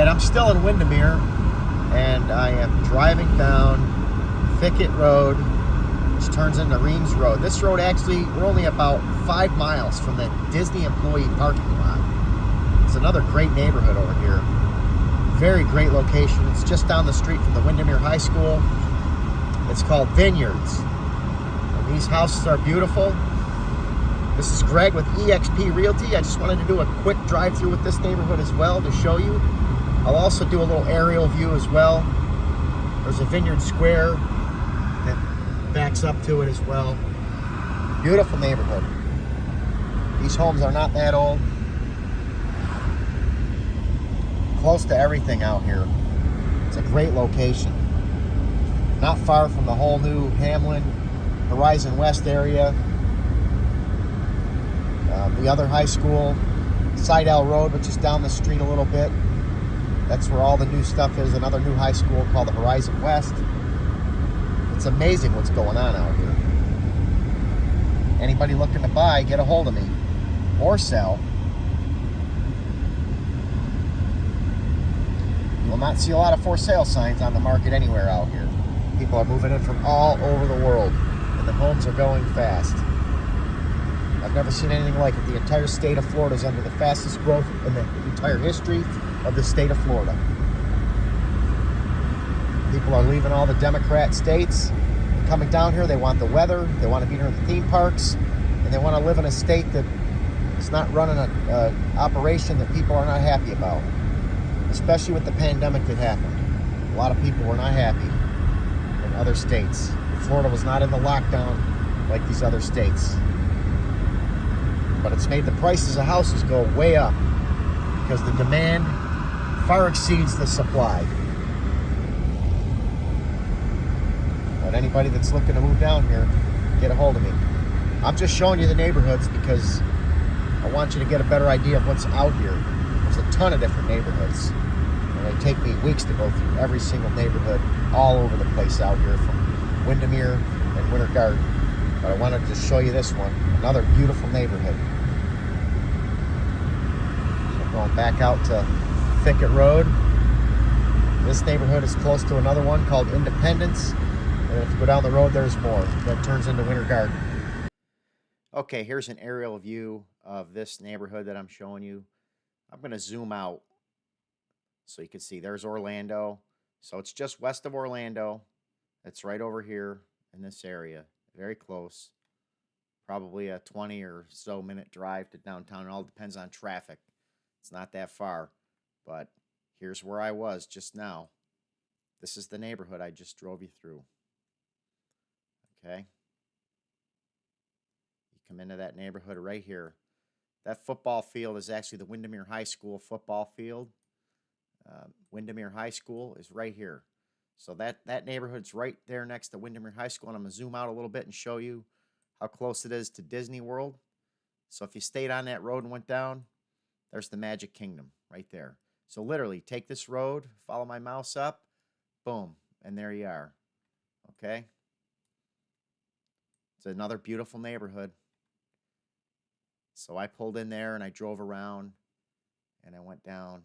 right, I'm still in Windermere, and I am driving down Thicket Road, which turns into Reams Road. This road actually, we're only about 5 miles from the Disney employee parking lot. It's another great neighborhood over here. Very great location. It's just down the street from the Windermere High School. It's called Vineyards. And these houses are beautiful. This is Greg with eXp Realty. I just wanted to do a quick drive-through with this neighborhood as well to show you. I'll also do a little aerial view as well. There's a Vineyard Square that backs up to it as well. Beautiful neighborhood. These homes are not that old. Close to everything out here. It's a great location. Not far from the whole new Hamlin, Horizon West area. The other high school, Sidell Road, which is down the street a little bit. That's where all the new stuff is. Another new high school called the Horizon West. It's amazing what's going on out here. Anybody looking to buy, get a hold of me or sell. You will not see a lot of for sale signs on the market anywhere out here. People are moving in from all over the world, and the homes are going fast. I've never seen anything like it. The entire state of Florida is under the fastest growth in the entire history of the state of Florida. People are leaving all the Democrat states and coming down here. They want the weather, they want to be near the theme parks, and they want to live in a state that is not running an operation that people are not happy about. Especially with the pandemic that happened. A lot of people were not happy in other states. Florida was not in the lockdown like these other states. But it's made the prices of houses go way up because the demand far exceeds the supply. But anybody that's looking to move down here, get a hold of me. I'm just showing you the neighborhoods because I want you to get a better idea of what's out here. There's a ton of different neighborhoods. And they take me weeks to go through every single neighborhood all over the place out here from Windermere and Winter Garden. But I wanted to show you this one, another beautiful neighborhood. So going back out to Thicket Road. This neighborhood is close to another one called Independence. And if you go down the road, there's more. That turns into Winter Garden. Okay, here's an aerial view of this neighborhood that I'm showing you. I'm going to zoom out so you can see there's Orlando. So it's just west of Orlando. It's right over here in this area. Very close. Probably a 20 or so minute drive to downtown. It all depends on traffic. It's not that far. But here's where I was just now. This is the neighborhood I just drove you through. Okay. You come into that neighborhood right here. That football field is actually the Windermere High School football field. Windermere High School is right here. So that neighborhood's right there next to Windermere High School. And I'm going to zoom out a little bit and show you how close it is to Disney World. So if you stayed on that road and went down, there's the Magic Kingdom right there. So literally take this road, follow my mouse up, boom, and there you are. Okay? It's another beautiful neighborhood. So I pulled in there and I drove around and I went down.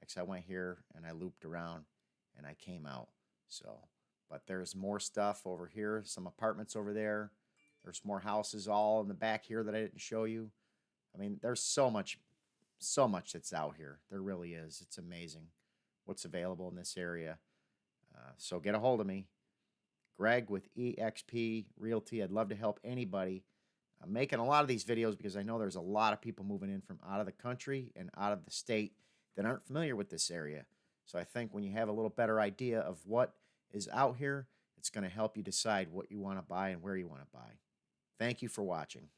Actually, I went here and I looped around and I came out. So, but there's more stuff over here, some apartments over there. There's more houses all in the back here that I didn't show you. I mean, there's so much that's out here. There really is. It's amazing what's available in this area. So get a hold of me. Greg with eXp Realty. I'd love to help anybody. I'm making a lot of these videos because I know there's a lot of people moving in from out of the country and out of the state that aren't familiar with this area. So I think when you have a little better idea of what is out here, it's going to help you decide what you want to buy and where you want to buy. Thank you for watching.